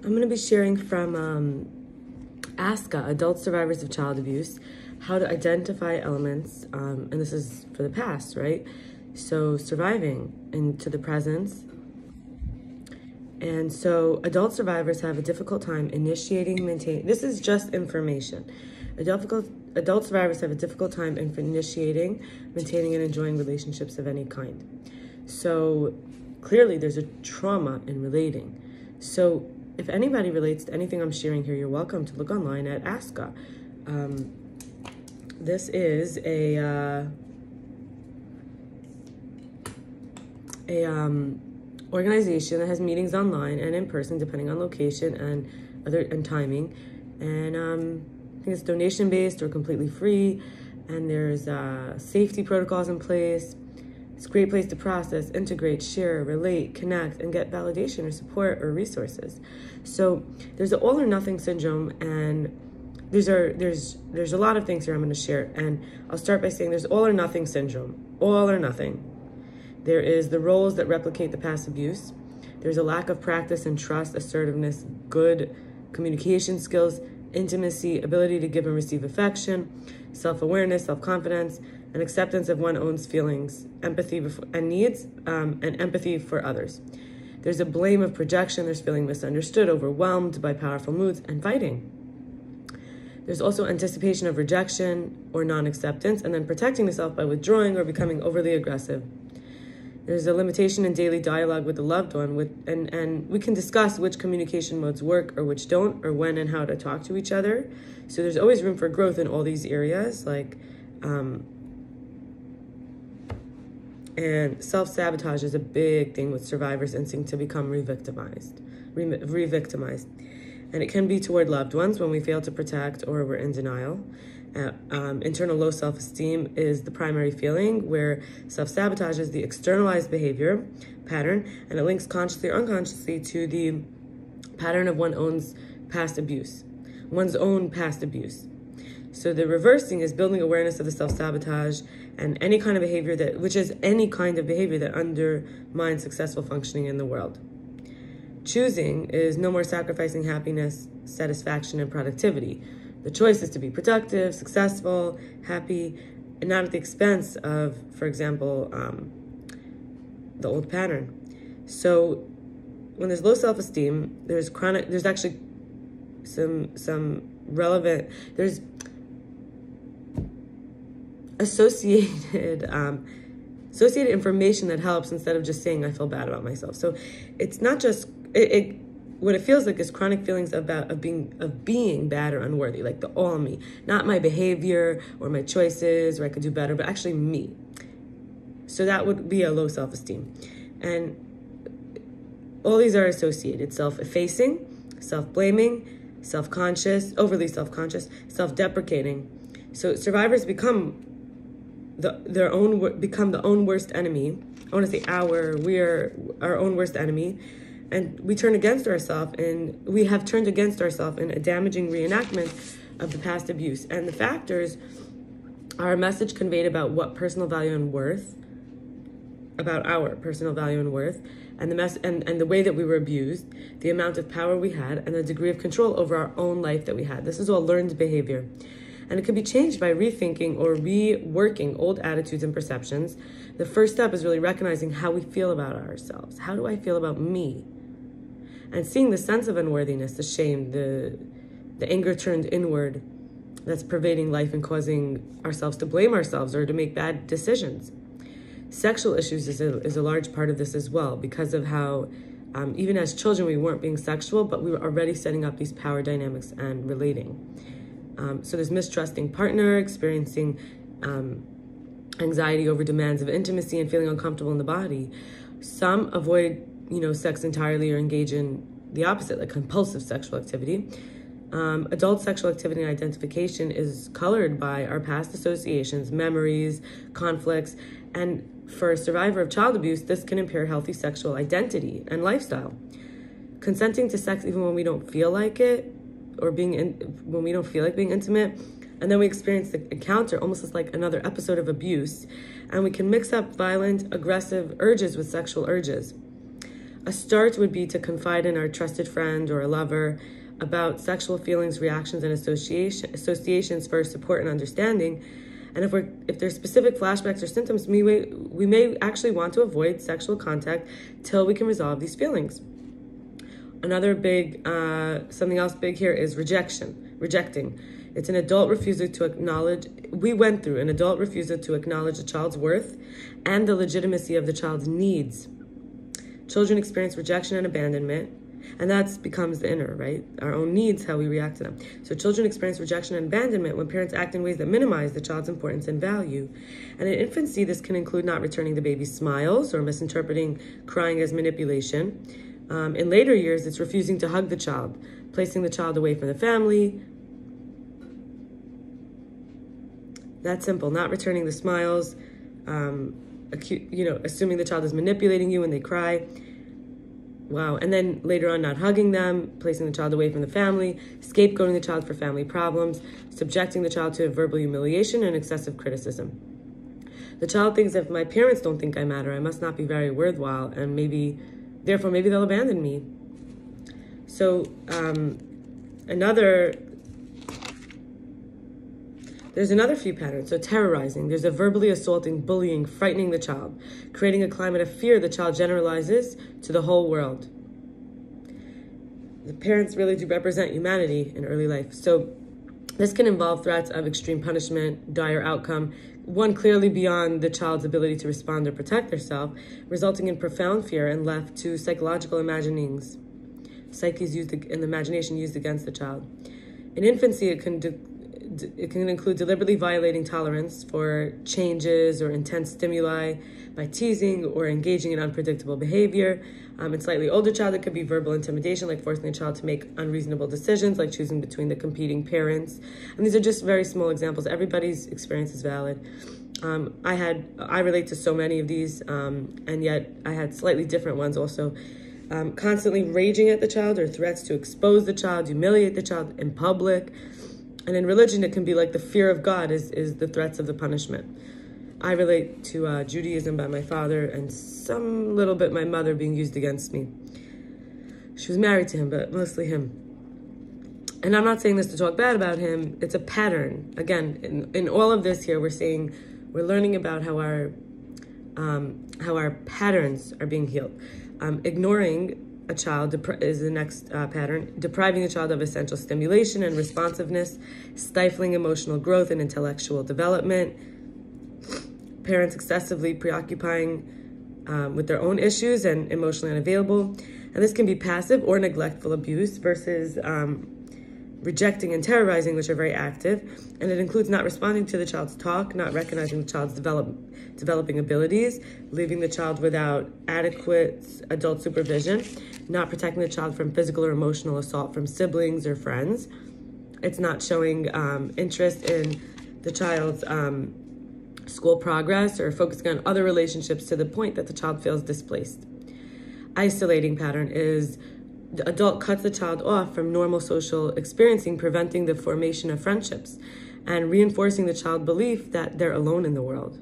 I'm going to be sharing from ASCA, Adult Survivors of Child Abuse, how to identify elements, and this is for the past, right? So surviving into the present. And so adult survivors have a difficult time initiating, maintaining, this is just information. Adult survivors have a difficult time in initiating, maintaining, and enjoying relationships of any kind. So clearly there's a trauma in relating. So if anybody relates to anything I'm sharing here, you're welcome to look online at ASCA. This is a organization that has meetings online and in person, depending on location and timing. And I think it's donation-based or completely free. And there's safety protocols in place. It's a great place to process, integrate, share, relate, connect, and get validation or support or resources. So there's the all or nothing syndrome, and there's a lot of things here I'm going to share. And I'll start by saying there's all or nothing syndrome, all or nothing. There is the roles that replicate the past abuse. There's a lack of practice and trust, assertiveness, good communication skills, intimacy, ability to give and receive affection, self-awareness, self-confidence, and acceptance of one's own feelings, empathy and needs, and empathy for others. There's a blame of projection. There's feeling misunderstood, overwhelmed by powerful moods, and fighting. There's also anticipation of rejection or non-acceptance, and then protecting the self by withdrawing or becoming overly aggressive. There's a limitation in daily dialogue with the loved one, and we can discuss which communication modes work or which don't, or when and how to talk to each other. So there's always room for growth in all these areas, like, and self-sabotage is a big thing with survivors' instinct to become re-victimized. And it can be toward loved ones when we fail to protect or we're in denial. Internal low self-esteem is the primary feeling, where self-sabotage is the externalized behavior pattern, and it links consciously or unconsciously to the pattern of one's own past abuse. So the reversing is building awareness of the self-sabotage and any kind of behavior that undermines successful functioning in the world. Choosing is no more sacrificing happiness, satisfaction, and productivity. The choice is to be productive, successful, happy, and not at the expense of, for example, the old pattern. So when there's low self-esteem, there's actually some relevant, there's associated information that helps instead of just saying I feel bad about myself. So it's not just what it feels like is chronic feelings of being bad or unworthy, like the all me, not my behavior or my choices or I could do better, but actually me. So that would be a low self-esteem. And all these are associated: self-effacing, self-blaming, self-conscious, overly self-conscious, self-deprecating. So survivors become their own worst enemy. I want to say we're our own worst enemy. And we turn against ourselves, and we have turned against ourselves in a damaging reenactment of the past abuse. And the factors are a message conveyed about what personal value and worth, about our personal value and worth, and the way that we were abused, the amount of power we had, and the degree of control over our own life that we had. This is all learned behavior. And it can be changed by rethinking or reworking old attitudes and perceptions. The first step is really recognizing how we feel about ourselves. How do I feel about me? And seeing the sense of unworthiness, the shame, the anger turned inward that's pervading life and causing ourselves to blame ourselves or to make bad decisions. Sexual issues is a large part of this as well, because of how even as children we weren't being sexual, but we were already setting up these power dynamics and relating. So there's mistrusting partner, experiencing anxiety over demands of intimacy and feeling uncomfortable in the body. Some avoid sex entirely or engage in the opposite, like compulsive sexual activity. Adult sexual activity and identification is colored by our past associations, memories, conflicts, and for a survivor of child abuse, this can impair healthy sexual identity and lifestyle. Consenting to sex even when we don't feel like it, or when we don't feel like being intimate, and then we experience the encounter almost as like another episode of abuse, and we can mix up violent, aggressive urges with sexual urges. A start would be to confide in our trusted friend or a lover about sexual feelings, reactions, and associations for support and understanding. And if there's specific flashbacks or symptoms, we may actually want to avoid sexual contact till we can resolve these feelings. Another big, something else big here is rejecting. It's an adult refusal to acknowledge, we went through an adult refusal to acknowledge the child's worth and the legitimacy of the child's needs. Children experience rejection and abandonment, and that becomes the inner, right? Our own needs, how we react to them. So children experience rejection and abandonment when parents act in ways that minimize the child's importance and value. And in infancy, this can include not returning the baby's smiles or misinterpreting crying as manipulation. In later years, it's refusing to hug the child, placing the child away from the family. That's simple. Not returning the smiles, assuming the child is manipulating you when they cry. Wow. And then later on, not hugging them, placing the child away from the family, scapegoating the child for family problems, subjecting the child to verbal humiliation and excessive criticism. The child thinks, if my parents don't think I matter, I must not be very worthwhile, and therefore maybe they'll abandon me. So there's another few patterns. So terrorizing. There's a verbally assaulting, bullying, frightening the child, creating a climate of fear the child generalizes to the whole world. The parents really do represent humanity in early life. So this can involve threats of extreme punishment, dire outcome, one clearly beyond the child's ability to respond or protect herself, resulting in profound fear and left to psychological imaginings. Psyches used in the imagination used against the child. In infancy, it can include deliberately violating tolerance for changes or intense stimuli by teasing or engaging in unpredictable behavior. In slightly older child, it could be verbal intimidation, like forcing the child to make unreasonable decisions, like choosing between the competing parents. And these are just very small examples. Everybody's experience is valid. I relate to so many of these, and yet I had slightly different ones also. Constantly raging at the child or threats to expose the child, humiliate the child in public. And in religion, it can be like the fear of God is the threats of the punishment. I relate to Judaism by my father and some little bit my mother being used against me. She was married to him, but mostly him. And I'm not saying this to talk bad about him. It's a pattern. Again, in all of this here, we're learning about how our patterns are being healed. Ignoring a child is the next pattern. Depriving the child of essential stimulation and responsiveness, stifling emotional growth and intellectual development. Parents excessively preoccupying with their own issues and emotionally unavailable. And this can be passive or neglectful abuse versus rejecting and terrorizing, which are very active. And it includes not responding to the child's talk, not recognizing the child's developing abilities, leaving the child without adequate adult supervision, not protecting the child from physical or emotional assault from siblings or friends. It's not showing interest in the child's school progress or focusing on other relationships to the point that the child feels displaced. Isolating pattern is the adult cuts the child off from normal social experiencing, preventing the formation of friendships and reinforcing the child's belief that they're alone in the world.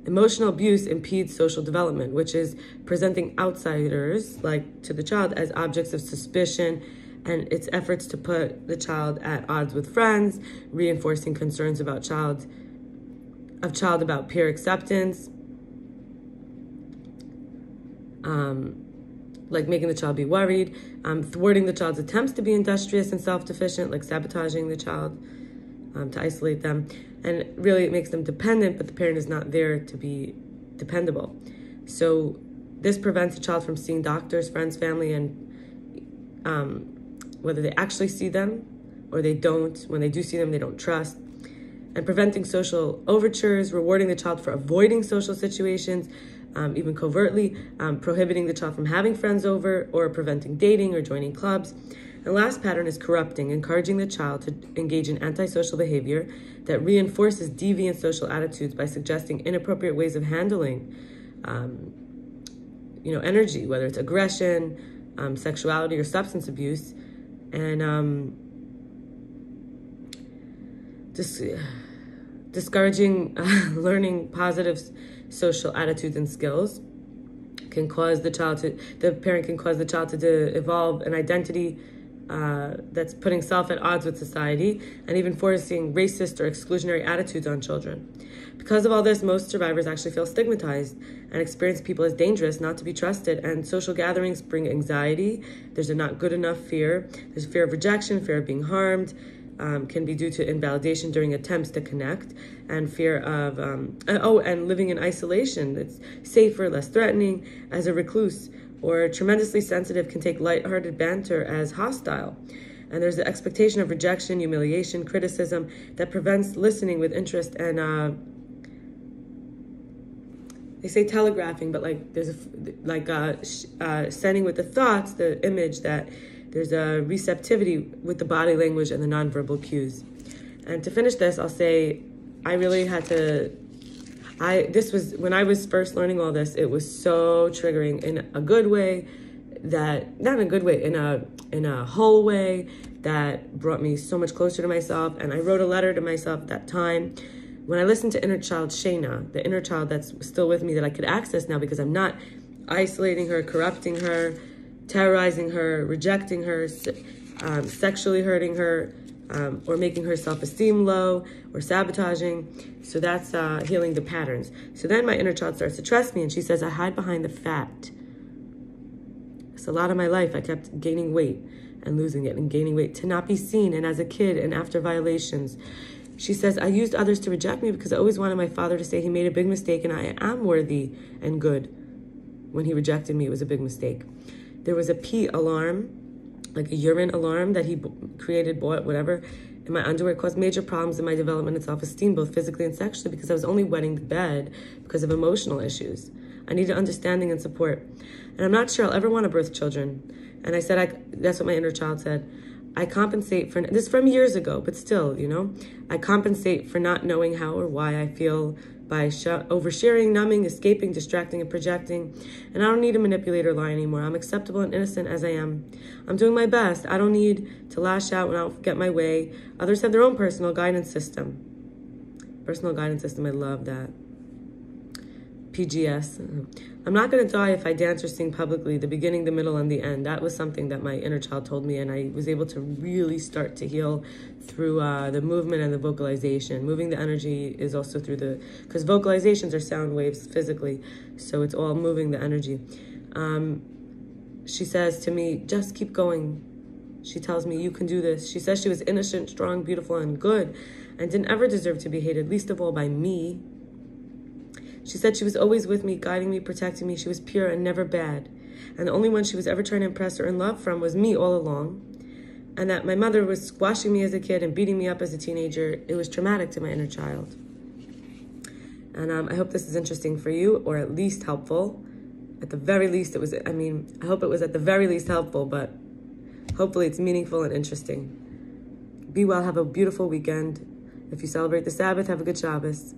Emotional abuse impedes social development, which is presenting outsiders, like to the child, as objects of suspicion, and its efforts to put the child at odds with friends, reinforcing concerns about child about peer acceptance, like making the child be worried, thwarting the child's attempts to be industrious and self-sufficient, like sabotaging the child to isolate them. And really it makes them dependent, but the parent is not there to be dependable. So this prevents the child from seeing doctors, friends, family, and whether they actually see them or they don't. When they do see them, they don't trust. And preventing social overtures, rewarding the child for avoiding social situations, even covertly, prohibiting the child from having friends over or preventing dating or joining clubs. And last pattern is corrupting, encouraging the child to engage in antisocial behavior that reinforces deviant social attitudes by suggesting inappropriate ways of handling energy, whether it's aggression, sexuality, or substance abuse. And discouraging learning positive social attitudes and skills, can cause the parent can cause the child to evolve an identity that's putting self at odds with society and even forcing racist or exclusionary attitudes on children. Because of all this, most survivors actually feel stigmatized and experience people as dangerous, not to be trusted, and social gatherings bring anxiety. There's a not good enough fear. There's fear of rejection, fear of being harmed, can be due to invalidation during attempts to connect, and fear of, and living in isolation. It's safer, less threatening as a recluse, or tremendously sensitive can take lighthearted banter as hostile. And there's the expectation of rejection, humiliation, criticism that prevents listening with interest and, they say telegraphing, but like there's sending with the thoughts, the image that there's a receptivity with the body language and the nonverbal cues. And to finish this, I'll say I really had to, this was, when I was first learning all this, it was so triggering in a good way, that, not in a good way, in a whole way that brought me so much closer to myself. And I wrote a letter to myself at that time. When I listened to inner child Shayna, the inner child that's still with me that I could access now because I'm not isolating her, corrupting her, terrorizing her, rejecting her, sexually hurting her, or making her self-esteem low, or sabotaging. So that's healing the patterns. So then my inner child starts to trust me, and she says, I hide behind the fat. So a lot of my life, I kept gaining weight and losing it and gaining weight to not be seen. And as a kid and after violations, she says, I used others to reject me because I always wanted my father to say he made a big mistake and I am worthy and good. When he rejected me, it was a big mistake. There was a pee alarm, like a urine alarm that he bought, whatever, in my underwear. It caused major problems in my development and self-esteem, both physically and sexually, because I was only wetting the bed because of emotional issues. I needed understanding and support. And I'm not sure I'll ever want to birth children. And I said, that's what my inner child said. I compensate for, this is from years ago, but still, you know, I compensate for not knowing how or why I feel by oversharing, numbing, escaping, distracting, and projecting. And I don't need to manipulate or lie anymore. I'm acceptable and innocent as I am. I'm doing my best. I don't need to lash out when I don't get my way. Others have their own personal guidance system. Personal guidance system, I love that. PGS. I'm not going to die if I dance or sing publicly, the beginning, the middle, and the end. That was something that my inner child told me, and I was able to really start to heal through the movement and the vocalization. Moving the energy is also through because vocalizations are sound waves physically, so it's all moving the energy. She says to me, just keep going. She tells me, you can do this. She says she was innocent, strong, beautiful, and good, and didn't ever deserve to be hated, least of all by me. She said she was always with me, guiding me, protecting me. She was pure and never bad. And the only one she was ever trying to impress or in love from was me all along. And that my mother was squashing me as a kid and beating me up as a teenager. It was traumatic to my inner child. And I hope this is interesting for you, or at least helpful. At the very least, I hope it was at the very least helpful, but hopefully it's meaningful and interesting. Be well, have a beautiful weekend. If you celebrate the Sabbath, have a good Shabbos.